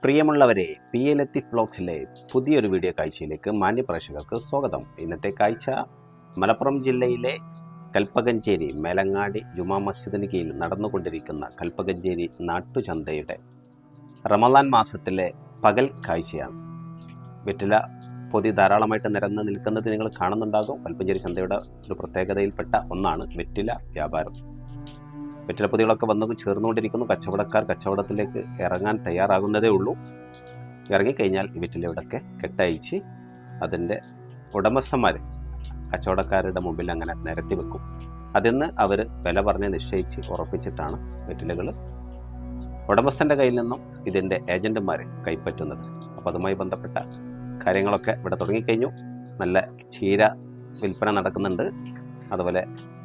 പ്രിയമുള്ളവരെ, P A Latheef വ്ലോഗ്സിലെ പുതിയൊരു video കാഴ്ചയിലേക്ക് മാന്യപ്രേക്ഷകർക്ക് സ്വാഗതം. ഇന്നത്തെ കാഴ്ച മലപ്പുറം ജില്ലയിലെ കൽപ്പകഞ്ചേരി മേലങ്ങാടി ജുമാ മസ്ജിദിന് കീഴിൽ നടന്നുകൊണ്ടിരിക്കുന്ന കൽപ്പകഞ്ചേരി നാട്ടുചന്തയുടെ റമദാൻ മാസത്തിലെ പകൽ കാഴ്ചയാണ്. വെറ്റില പൊതി ധാരാളമായിട്ട് നിരന്ന് നിൽക്കുന്നത് നിങ്ങൾ കാണുന്നുണ്ടാകും. കൽപ്പകഞ്ചേരി ചന്തയുടെ ഒരു പ്രത്യേകതയിൽപ്പെട്ട ഒന്നാണ് വെറ്റില വ്യാപാരം. വെറ്റിലപ്പൊതികളൊക്കെ വന്നു ചേർന്നുകൊണ്ടിരിക്കുന്നു. കച്ചവടക്കാർ കച്ചവടത്തിലേക്ക് ഇറങ്ങാൻ തയ്യാറാകുന്നതേ ഉള്ളൂ. ഇറങ്ങിക്കഴിഞ്ഞാൽ ഈ വെറ്റിലയോടൊക്കെ കെട്ടയച്ച് അതിൻ്റെ ഉടമസ്ഥന്മാർ കച്ചവടക്കാരുടെ മുമ്പിൽ അങ്ങനെ നിരത്തി വെക്കും. അതിന്ന് അവർ വില പറഞ്ഞ് നിശ്ചയിച്ച് ഉറപ്പിച്ചിട്ടാണ് വെറ്റിലകൾ ഉടമസ്ഥൻ്റെ കയ്യിൽ നിന്നും ഇതിൻ്റെ ഏജൻറ്റുമാർ കൈപ്പറ്റുന്നത്. അപ്പോൾ അതുമായി ബന്ധപ്പെട്ട കാര്യങ്ങളൊക്കെ ഇവിടെ തുടങ്ങിക്കഴിഞ്ഞു. നല്ല ചീര വിൽപ്പന നടക്കുന്നുണ്ട്. അതുപോലെ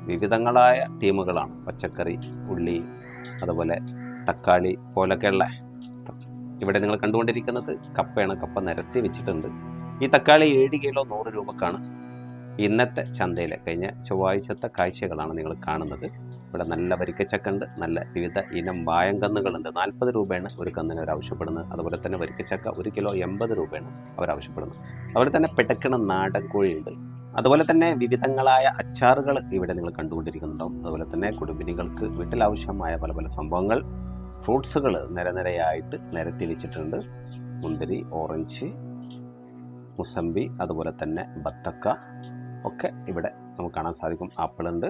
വിവിധങ്ങളായ ടീമുകളാണ്. പച്ചക്കറി, ഉള്ളി, അതുപോലെ തക്കാളി പോലൊക്കെയുള്ള ഇവിടെ നിങ്ങൾ കണ്ടുകൊണ്ടിരിക്കുന്നത് കപ്പയാണ്. കപ്പ നിരത്തി വെച്ചിട്ടുണ്ട്. ഈ തക്കാളി 7 കിലോ 100 രൂപക്കാണ് ഇന്നത്തെ ചന്തയിലെ. കഴിഞ്ഞ ചൊവ്വാഴ്ചത്തെ കാഴ്ചകളാണ് നിങ്ങൾ കാണുന്നത്. ഇവിടെ നല്ല വരിക്കച്ചക്ക, നല്ല വിവിധ ഇനം വായങ്കന്നുകളുണ്ട്. 40 രൂപയാണ് ഒരു കന്നിന് അവർ ആവശ്യപ്പെടുന്നത്. അതുപോലെ തന്നെ വരിക്കച്ചക്ക 1 കിലോ 80 രൂപയാണ് അവർ ആവശ്യപ്പെടുന്നത്. അതുപോലെ തന്നെ പെട്ടക്കണ നാടൻ കോഴിയുണ്ട്. അതുപോലെ തന്നെ വിവിധങ്ങളായ അച്ചാറുകൾ ഇവിടെ നിങ്ങൾ കണ്ടുകൊണ്ടിരിക്കുന്നുണ്ടാവും. അതുപോലെ തന്നെ കുടുംബിനികൾക്ക് വീട്ടിലാവശ്യമായ പല പല സംഭവങ്ങൾ, ഫ്രൂട്ട്സുകൾ നിരനിരയായിട്ട് നിരത്തി വെച്ചിട്ടുണ്ട്. മുന്തിരി, ഓറഞ്ച്, മുസമ്പി, അതുപോലെ തന്നെ ബത്തക്ക ഒക്കെ ഇവിടെ നമുക്ക് കാണാൻ സാധിക്കും. ആപ്പിളുണ്ട്.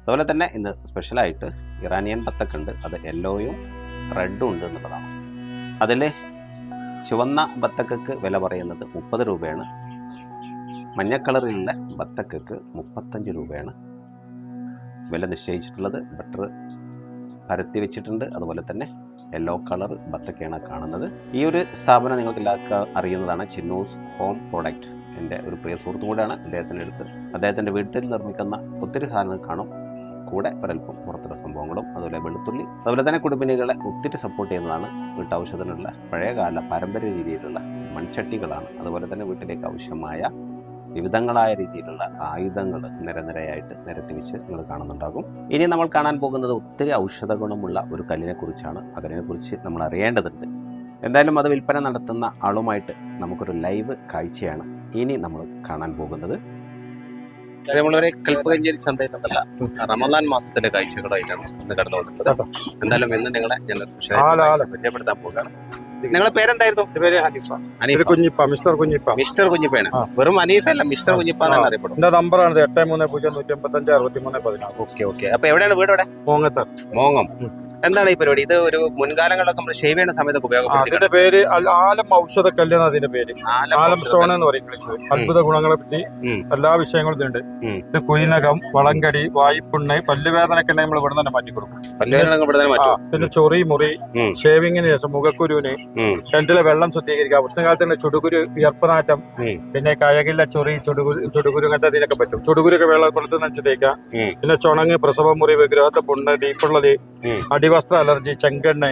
അതുപോലെ തന്നെ ഇന്ന് സ്പെഷ്യലായിട്ട് ഇറാനിയൻ ബത്തക്ക ഉണ്ട്. അത് യെല്ലോയും റെഡും ഉണ്ട് എന്നുള്ളതാണ്. അതിൽ ചുവന്ന ബത്തക്കക്ക് വില പറയുന്നത് 30 രൂപയാണ്. മഞ്ഞ കളറിലുള്ള ബത്തക്കക്ക് 35 രൂപയാണ് വില നിശ്ചയിച്ചിട്ടുള്ളത്. ബട്ടർ പരത്തി വെച്ചിട്ടുണ്ട്. അതുപോലെ തന്നെ യെല്ലോ കളർ ബത്തക്കയാണ് കാണുന്നത്. ഈ ഒരു സ്ഥാപനം നിങ്ങൾക്ക് എല്ലാവർക്കും അറിയുന്നതാണ്. Chinnoos home product. എൻ്റെ ഒരു പ്രിയ സുഹൃത്തും കൂടെയാണ്. അദ്ദേഹത്തിൻ്റെ വീട്ടിൽ നിർമ്മിക്കുന്ന ഒത്തിരി സാധനങ്ങൾ കാണും. കൂടെ ഒരൽപ്പം പുറത്തുള്ള സംഭവങ്ങളും, അതുപോലെ വെളുത്തുള്ളി, അതുപോലെ തന്നെ കുടുംബിനികളെ ഒത്തിരി സപ്പോർട്ട് ചെയ്യുന്നതാണ്. വീട്ടാവശ്യത്തിനുള്ള പഴയകാല പാരമ്പര്യ രീതിയിലുള്ള മൺചട്ടികളാണ്. അതുപോലെ തന്നെ വീട്ടിലേക്ക് ആവശ്യമായ വിവിധങ്ങളായ രീതിയിലുള്ള ആയുധങ്ങൾ നിരനിരയായിട്ട് നിരത്തി വെച്ച് നിങ്ങൾ കാണുന്നുണ്ടാകും. ഇനി നമ്മൾ കാണാൻ പോകുന്നത് ഒത്തിരി ഔഷധ ഗുണമുള്ള ഒരു കല്ലിനെ കുറിച്ചാണ്. ആ കല്ലിനെ കുറിച്ച് നമ്മൾ അറിയേണ്ടതുണ്ട്. എന്തായാലും അത് വിൽപ്പന നടത്തുന്ന ആളുമായിട്ട് നമുക്കൊരു ലൈവ് കാഴ്ചയാണ് ഇനി നമ്മൾ കാണാൻ പോകുന്നത്. നമ്മളൊരു കൽപ്പകഞ്ചേരി ചന്തയിൽ നിന്നല്ല, റമദാൻ മാസത്തിലെ കാഴ്ചകളായിട്ടാണ് ഇന്ന് കടന്നു വന്നിട്ടുള്ളത്. എന്തായാലും ഇന്ന് നിങ്ങളെ ഞാൻ സ്പെഷ്യൽ പരിചയപ്പെടുത്താൻ പോകുകയാണ്. നിങ്ങളുടെ പേരെന്തായിരുന്നു? മിസ്റ്റർ കുഞ്ഞിപ്പയാണ്. വെറും അനീഫ അല്ല, മിസ്റ്റർ കുഞ്ഞിപ്പ എന്നാണ് അറിയപ്പെടും. എന്റെ നമ്പറാണ് 8301556313. Okay okay. അപ്പൊ എവിടെയാണ് വീട്? ഇവിടെ മോങ്ങം. എന്താണ് ഈ പരിപാടി? ഇത് ഒരു മുൻകാലങ്ങളിലൊക്കെ നമ്മൾ ഷേവ് ചെയ്യുന്ന സമയത്തൊക്കെ ഉപയോഗപ്പെടുത്തി. അതിന്റെ പേര് ആലം ഔഷധ കല്ലാണ്. അതിന്റെ പേര് ആലം സ്റ്റോൺ എന്ന് പറയും. അത്ഭുത ഗുണങ്ങളെ പറ്റി എല്ലാ വിഷയങ്ങളും ഉണ്ട്. ഇത് കുയിനകം, വളങ്കടി, വായ്പുണ്ണ്, പല്ലുവേദനയൊക്കെ നമ്മൾ ഇവിടെ തന്നെ മാറ്റി കൊടുക്കും. പിന്നെ ചൊറി, മുറി, ഷേവിങ്ങിന് ശേഷം മുഖക്കുരുവിന്, കിണറ്റിലെ വെള്ളം ശുദ്ധീകരിക്കാം. ഉഷ്ണകാലത്ത് തന്നെ ചുടുകുരു, വിയർപ്പനാറ്റം, പിന്നെ കയകില്ല ചൊറി, ചുടുകുരു അങ്ങനത്തെ അതിനൊക്കെ പറ്റും. ചുടുകുരൊക്കെ വെള്ളക്കുളത്ത് നനച്ച് തേക്കാം. പിന്നെ ചുണങ്ങ്, പ്രസവ മുറിവ്, ഗ്രഹത്തെ പുണ്ണ്, തീപ്പൊള്ളല്, അടിവസ്ത്ര അലർജി, ചെങ്കണ്ണ്,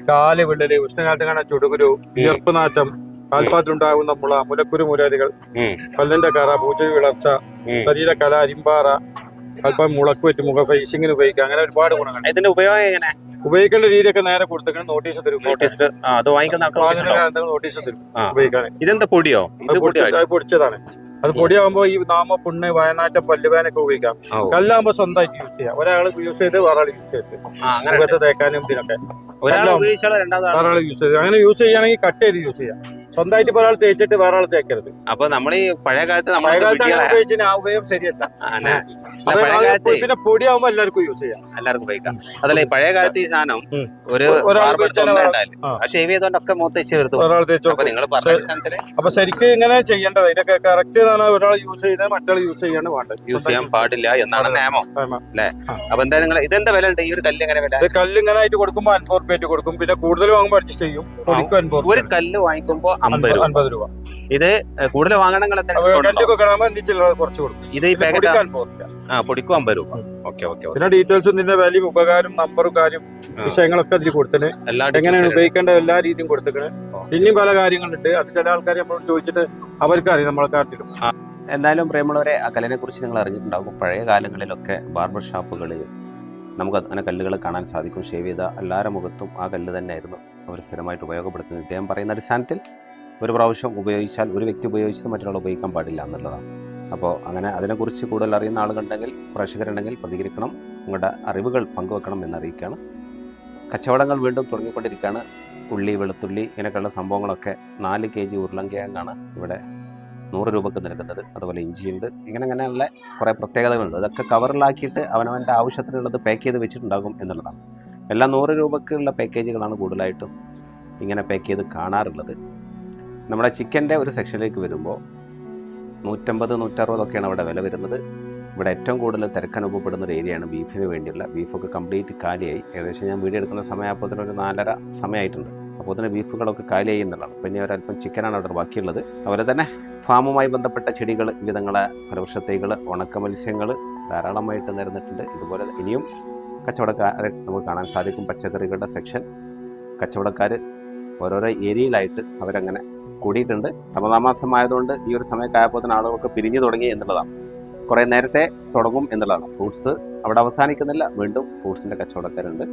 കാല് വിള്ളല്, ഉഷ്ണകാലത്ത് കാണാൻ ചുടുകുരു, വിയർപ്പ് നാറ്റം, കാൽപ്പാത്തിലുണ്ടാകുന്ന മുള, മുലക്കുരു മുരാദികൾ, പല്ലിന്റെ കറ, പൂജ വിളർച്ച, ശരീരക്കല, അരിമ്പാറ, അല്പം മുളക്ക് പറ്റും. മുഖ ഫേസിങ്ങിന് ഉപയോഗിക്കാം. അങ്ങനെ ഒരുപാട് ഗുണങ്ങൾ. ഇതിന്റെ ഉപയോഗം എങ്ങനെ? ഉപയോഗിക്കേണ്ട രീതിയൊക്കെ നേരെ കൊടുത്തേക്കണം. നോട്ടീസ് തരും. നോട്ടീസ് തരും ഉപയോഗിക്കാൻ. ഇതെന്താ പൊടിയോ? പൊടിച്ചതാണ്. അത് പൊടിയാകുമ്പോ ഈ നാമ, പുണ്ണ്, വയനാറ്റം, പല്ലുവേനൊക്കെ ഉപയോഗിക്കാം. കല്ലാകുമ്പോ സ്വന്തമായിട്ട് യൂസ് ചെയ്യാം. ഒരാൾ യൂസ് ചെയ്ത് വേറെ യൂസ് ചെയ്ത് മുഖത്ത് തേക്കാനും ഇതിനൊക്കെ ഒരാൾ യൂസ് ചെയ്ത് അങ്ങനെ യൂസ് ചെയ്യുകയാണെങ്കിൽ കട്ട് ചെയ്ത് യൂസ് ചെയ്യാം. സ്വന്തമായിട്ട് ഒരാൾ തേച്ചിട്ട് വേറെ ആൾ തേക്കരുത്. അപ്പൊ നമ്മൾ ഈ പഴയ കാലത്ത് ആ ഉപയോഗം ശരിയല്ല. പിന്നെ പൊടിയാകുമ്പോ എല്ലാവർക്കും യൂസ് ചെയ്യാം, എല്ലാവർക്കും ഉപയോഗിക്കാം. അതല്ല, പഴയ കാലത്ത് ഈ സാധനം ഒരു ഷേവ് ചെയ്തോണ്ടൊക്കെ മൊത്തം ചേർത്തു ഒരാൾ തേച്ചോ. അപ്പൊ ശരിക്കും ഇങ്ങനെ ചെയ്യേണ്ടത്. ഇതിനൊക്കെ കറക്റ്റ് ഒരാൾ യൂസ് ചെയ്യുന്നത് മറ്റൊരാൾ യൂസ് ചെയ്യാണ് വേണ്ടത്. യൂസ് ചെയ്യാൻ പാടില്ല എന്നാണ് നിയമം അല്ലേ? അപ്പൊ എന്താ നിങ്ങൾ ഇതെന്താ വില ഉണ്ട്? ഈ ഒരു കല്ല് എങ്ങനെ വില? കല്ല് ഇങ്ങനെ ആയിട്ട് കൊടുക്കുമ്പോ 50 രൂപ കൊടുക്കും. പിന്നെ കൂടുതൽ വാങ്ങുമ്പോൾ അഡ്ജസ്റ്റ് ചെയ്യും. ഒരു കല്ല് വാങ്ങിക്കുമ്പോ 50 രൂപ. ഇത് കൂടുതൽ വാങ്ങണമെങ്കിൽ കുറച്ച് കൊടുക്കും. ഇത് ഈ പൊടിക്കും 50 രൂപ. പിന്നെ ഡീറ്റെയിൽസും ഇതിന്റെ വാല്യൂ, ഉപകാരം, നമ്പറും കാര്യം വിഷയങ്ങളൊക്കെ അതിൽ കൊടുത്തിന്. എങ്ങനെയാണ് ഉപയോഗിക്കേണ്ട എല്ലാ രീതിയും കൊടുത്തിട്ട്. പിന്നെയും പല കാര്യങ്ങളുണ്ട്. അത് ചില ആൾക്കാർ നമ്മളോട് ചോദിച്ചിട്ട് അവർക്കറിയാം നമ്മളെ കാട്ടിലും. എന്തായാലും പ്രിയമുള്ളവരെ, ആ കല്ലിനെ കുറിച്ച് നിങ്ങൾ അറിഞ്ഞിട്ടുണ്ടാകും. പഴയ കാലങ്ങളിലൊക്കെ ബാർബർ ഷാപ്പുകളിൽ നമുക്ക് അങ്ങനെ കല്ലുകൾ കാണാൻ സാധിക്കും. ഷേവ് ചെയ്ത എല്ലാവരുടെ മുഖത്തും ആ കല്ല് തന്നെയായിരുന്നു അവർ സ്ഥിരമായിട്ട് ഉപയോഗപ്പെടുത്തുന്നത്. ഇദ്ദേഹം പറയുന്ന അടിസ്ഥാനത്തിൽ ഒരു പ്രാവശ്യം ഉപയോഗിച്ചാൽ, ഒരു വ്യക്തി ഉപയോഗിച്ചത് മറ്റൊരാൾ ഉപയോഗിക്കാൻ പാടില്ല എന്നുള്ളതാണ്. അപ്പോൾ അങ്ങനെ അതിനെക്കുറിച്ച് കൂടുതൽ അറിയുന്ന ആളുകളുണ്ടെങ്കിൽ, പ്രേക്ഷകരുണ്ടെങ്കിൽ പ്രതികരിക്കണം, നിങ്ങളുടെ അറിവുകൾ പങ്കുവെക്കണം എന്നറിയിക്കുകയാണ്. കച്ചവടങ്ങൾ വീണ്ടും തുടങ്ങിക്കൊണ്ടിരിക്കുകയാണ്. ഉള്ളി, വെളുത്തുള്ളി ഇങ്ങനെയൊക്കെയുള്ള സംഭവങ്ങളൊക്കെ 4 kg ഉരുളൻകിഴങ്ങാണ് ഇവിടെ 100 രൂപക്ക് നൽകുന്നത്. അതുപോലെ ഇഞ്ചിയുണ്ട്. അങ്ങനെയുള്ള കുറേ പ്രത്യേകതകളുണ്ട്. ഇതൊക്കെ കവറിലാക്കിയിട്ട് അവനവൻ്റെ ആവശ്യത്തിനുള്ളത് പാക്ക് ചെയ്ത് വെച്ചിട്ടുണ്ടാകും എന്നുള്ളതാണ്. എല്ലാം 100 രൂപക്കുള്ള പാക്കേജുകളാണ് കൂടുതലായിട്ടും ഇങ്ങനെ പാക്ക് ചെയ്ത് കാണാറുള്ളത്. നമ്മുടെ ചിക്കൻ്റെ ഒരു സെക്ഷനിലേക്ക് വരുമ്പോൾ 150, 160 ഒക്കെയാണ് അവിടെ വില വരുന്നത്. ഇവിടെ ഏറ്റവും കൂടുതൽ തിരക്കനുഭവപ്പെടുന്ന ഒരു ഏരിയയാണ് ബീഫിന് വേണ്ടിയുള്ള. ബീഫൊക്കെ കംപ്ലീറ്റ് കാലിയായി. ഏകദേശം ഞാൻ വീഡിയോ എടുക്കുന്ന സമയമായപ്പോൾ തന്നെ ഒരു 4:30 സമയമായിട്ടുണ്ട്. അപ്പോൾ തന്നെ ബീഫുകളൊക്കെ കാലിയായി എന്നുള്ളതാണ്. പിന്നെ ഒരല്പം ചിക്കനാണ് അവിടെ ബാക്കിയുള്ളത്. അതുപോലെ തന്നെ ഫാമുമായി ബന്ധപ്പെട്ട ചെടികൾ, വിവിധങ്ങളെ ഫലവൃക്ഷത്തൈകൾ, ഉണക്ക മത്സ്യങ്ങൾ ധാരാളമായിട്ട് നിരന്നിട്ടുണ്ട്. ഇതുപോലെ ഇനിയും കച്ചവടക്കാരെ നമുക്ക് കാണാൻ സാധിക്കും. പച്ചക്കറികളുടെ സെക്ഷൻ, കച്ചവടക്കാർ ഓരോരോ ഏരിയയിലായിട്ട് അവരങ്ങനെ കൂടിയിട്ടുണ്ട്. റമദാൻ മാസമായതുകൊണ്ട് ഈ ഒരു സമയക്കായപ്പോൾ തന്നെ ആളുകൾക്ക് പിരിഞ്ഞു തുടങ്ങി എന്നുള്ളതാണ്. കുറേ നേരത്തെ തുടങ്ങും എന്നുള്ളതാണ്. ഫ്രൂട്ട്സ് അവിടെ അവസാനിക്കുന്നില്ല, വീണ്ടും ഫ്രൂട്ട്സിൻ്റെ കച്ചവടക്കാരുണ്ട്.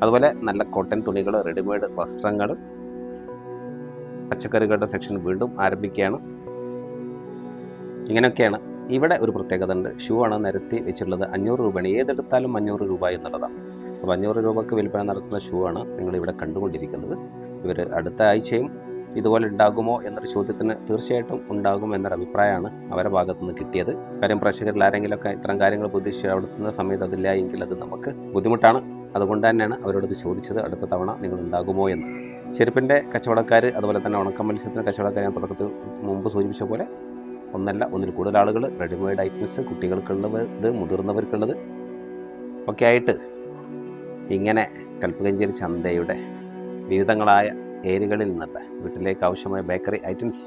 അതുപോലെ നല്ല കോട്ടൺ തുണികൾ, റെഡിമെയ്ഡ് വസ്ത്രങ്ങൾ, പച്ചക്കറികളുടെ സെക്ഷൻ വീണ്ടും ആരംഭിക്കുകയാണ്. ഇങ്ങനെയൊക്കെയാണ്. ഇവിടെ ഒരു പ്രത്യേകത ഉണ്ട്. ഷൂ ആണ് നിരത്തി വെച്ചിട്ടുള്ളത്. 500 രൂപയാണ്. ഏതെടുത്താലും 500 രൂപ എന്നുള്ളതാണ്. അപ്പോൾ 500 രൂപക്ക് വിൽപ്പന നടത്തുന്ന ഷൂ ആണ് നിങ്ങളിവിടെ കണ്ടുകൊണ്ടിരിക്കുന്നത്. ഇവർ അടുത്ത ആഴ്ചയും ഇതുപോലെ ഉണ്ടാകുമോ എന്നൊരു ചോദ്യത്തിന് തീർച്ചയായിട്ടും ഉണ്ടാകും എന്നൊരു അഭിപ്രായമാണ് അവരുടെ ഭാഗത്തു നിന്ന് കിട്ടിയത്. കാര്യം പ്രേക്ഷകരിൽ ആരെങ്കിലുമൊക്കെ ഇത്തരം കാര്യങ്ങൾ പ്രതീക്ഷിച്ച് അവിടുത്തെ സമയത്ത് അതില്ല എങ്കിൽ അത് നമുക്ക് ബുദ്ധിമുട്ടാണ്. അതുകൊണ്ട് തന്നെയാണ് അവരോട് ചോദിച്ചത് അടുത്ത തവണ നിങ്ങൾ ഉണ്ടാകുമോ എന്ന്. ചെരുപ്പിൻ്റെ കച്ചവടക്കാർ, അതുപോലെ തന്നെ ഉണക്ക മത്സ്യത്തിൻ്റെ കച്ചവടക്കാർ ഞാൻ തുടക്കത്തിൽ മുമ്പ് സൂചിപ്പിച്ച പോലെ ഒന്നല്ല ഒന്നിൽ കൂടുതൽ ആളുകൾ റെഡിമെയ്ഡ് ഐറ്റംസ്, കുട്ടികൾക്കുള്ളത്, മുതിർന്നവർക്കുള്ളത് ഒക്കെ ആയിട്ട് ഇങ്ങനെ കൽപ്പകഞ്ചേരി ചന്തയുടെ വിവിധങ്ങളായ ഏരിയകളിൽ നിന്നുള്ള വീട്ടിലേക്ക് ആവശ്യമായ ബേക്കറി ഐറ്റംസ്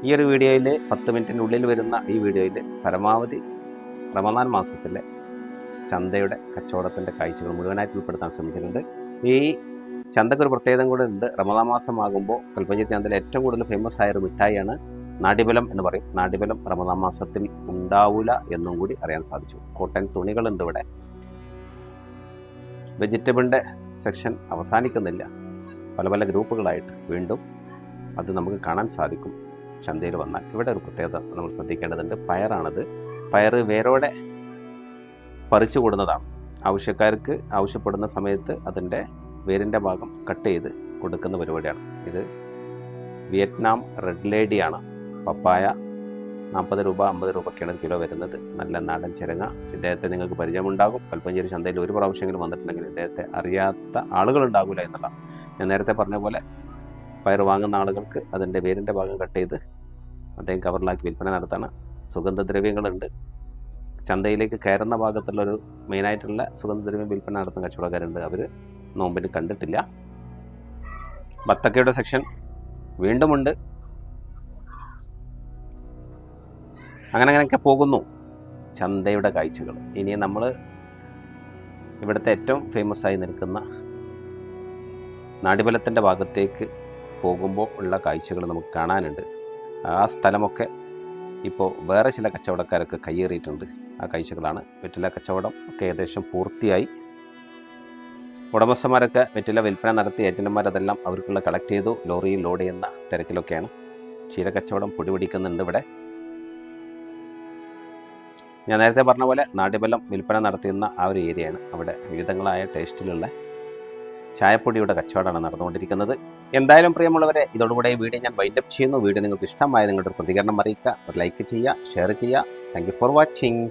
ഈ ഒരു വീഡിയോയിൽ 10 മിനിറ്റിനുള്ളിൽ വരുന്ന ഈ വീഡിയോയിൽ പരമാവധി റമദാൻ മാസത്തിലെ ചന്തയുടെ കച്ചവടത്തിൻ്റെ കാഴ്ചകൾ മുഴുവനായിട്ട് ഉൾപ്പെടുത്താൻ ശ്രമിച്ചിട്ടുണ്ട്. ഈ ചന്തക്കൊരു പ്രത്യേകത കൂടെ ഉണ്ട്. റമദാൻ മാസമാകുമ്പോൾ കൽപ്പകഞ്ചേരി ചന്തയിൽ ഏറ്റവും കൂടുതൽ ഫേമസ് ആയ ഒരു മിഠായിയാണ് നാടിബലം എന്ന് പറയും. നാടിബലം റമദാൻ മാസത്തിൽ ഉണ്ടാവില്ല എന്നും കൂടി അറിയാൻ സാധിച്ചു. കോട്ടൺ തുണികളുണ്ട് ഇവിടെ. വെജിറ്റബിളിൻ്റെ സെക്ഷൻ അവസാനിക്കുന്നില്ല. പല പല ഗ്രൂപ്പുകളായിട്ട് വീണ്ടും അത് നമുക്ക് കാണാൻ സാധിക്കും ചന്തയിൽ വന്നാൽ. ഇവിടെ ഒരു പ്രത്യേകത നമ്മൾ ശ്രദ്ധിക്കേണ്ടതുണ്ട്. പയറാണത്. പയർ വേരോടെ പറിച്ചു കൊടുക്കുന്നതാണ്. ആവശ്യക്കാർക്ക് ആവശ്യപ്പെടുന്ന സമയത്ത് അതിൻ്റെ വേരിൻ്റെ ഭാഗം കട്ട് ചെയ്ത് കൊടുക്കുന്ന പരിപാടിയാണ്. ഇത് വിയറ്റ്നാം റെഡ് ലേഡിയാണ്. പപ്പായ 40 രൂപ, 50 രൂപയ്ക്കാണ് കിലോ വരുന്നത്. നല്ല നാടൻ ചിരങ്ങ. ഇദ്ദേഹത്തെ നിങ്ങൾക്ക് പരിചയമുണ്ടാകും. കൽപ്പകഞ്ചേരി ചന്തയിൽ ഒരു പ്രാവശ്യമെങ്കിലും വന്നിട്ടുണ്ടെങ്കിൽ ഇദ്ദേഹത്തെ അറിയാത്ത ആളുകളുണ്ടാകില്ല എന്നുള്ളതാണ്. ഞാൻ നേരത്തെ പറഞ്ഞ പോലെ പയർ വാങ്ങുന്ന ആളുകൾക്ക് അതിൻ്റെ വേരിൻ്റെ ഭാഗം കട്ട് ചെയ്ത് അദ്ദേഹം കവറിലാക്കി വിൽപ്പന നടത്താണ്. സുഗന്ധദ്രവ്യങ്ങളുണ്ട്. ചന്തയിലേക്ക് കയറുന്ന ഭാഗത്തുള്ളൊരു മെയിനായിട്ടുള്ള സുഗന്ധദ്രവ്യം വിൽപ്പന നടത്തുന്ന കച്ചവടക്കാരുണ്ട്. അവർ നോമ്പിന് കണ്ടിട്ടില്ല. ബത്തക്കയുടെ സെക്ഷൻ വീണ്ടുമുണ്ട്. അങ്ങനെയൊക്കെ പോകുന്നു ചന്തയുടെ കാഴ്ചകൾ. ഇനി നമ്മൾ ഇവിടുത്തെ ഏറ്റവും ഫേമസ് ആയി നിൽക്കുന്ന നാടിബലത്തിൻ്റെ ഭാഗത്തേക്ക് പോകുമ്പോൾ ഉള്ള കാഴ്ചകൾ നമുക്ക് കാണാനുണ്ട്. ആ സ്ഥലമൊക്കെ ഇപ്പോൾ വേറെ ചില കച്ചവടക്കാരൊക്കെ കയ്യേറിയിട്ടുണ്ട്. ആ കാഴ്ചകളാണ്. വെറ്റില കച്ചവടം ഒക്കെ ഏകദേശം പൂർത്തിയായി. ഉടമസ്ഥന്മാരൊക്കെ വെറ്റില വിൽപ്പന നടത്തി. ഏജന്റുമാരതെല്ലാം അവർക്കുള്ള കളക്ട് ചെയ്തു ലോറിയിൽ ലോഡ് ചെയ്യുന്ന തിരക്കിലൊക്കെയാണ്. ക്ഷീരക്കച്ചവടം പൊടിപിടിക്കുന്നുണ്ട് ഇവിടെ. ഞാൻ നേരത്തെ പറഞ്ഞ പോലെ നാടിബലം വിൽപ്പന നടത്തുന്ന ആ ഒരു ഏരിയയാണ്. അവിടെ വിവിധങ്ങളായ ടേസ്റ്റിലുള്ള ചായപ്പൊടിയുടെ കച്ചവടമാണ് നടന്നുകൊണ്ടിരിക്കുന്നത്. എന്തായാലും പ്രിയമുള്ളവരെ, ഇതോടുകൂടെ ഈ വീഡിയോ ഞാൻ വൈൻഡപ്പ് ചെയ്യുന്നു. വീഡിയോ നിങ്ങൾക്ക് ഇഷ്ടമായ നിങ്ങളുടെ പ്രതികരണം അറിയിക്കുക. ഒരു ലൈക്ക് ചെയ്യുക, ഷെയർ ചെയ്യുക. Thank you for watching.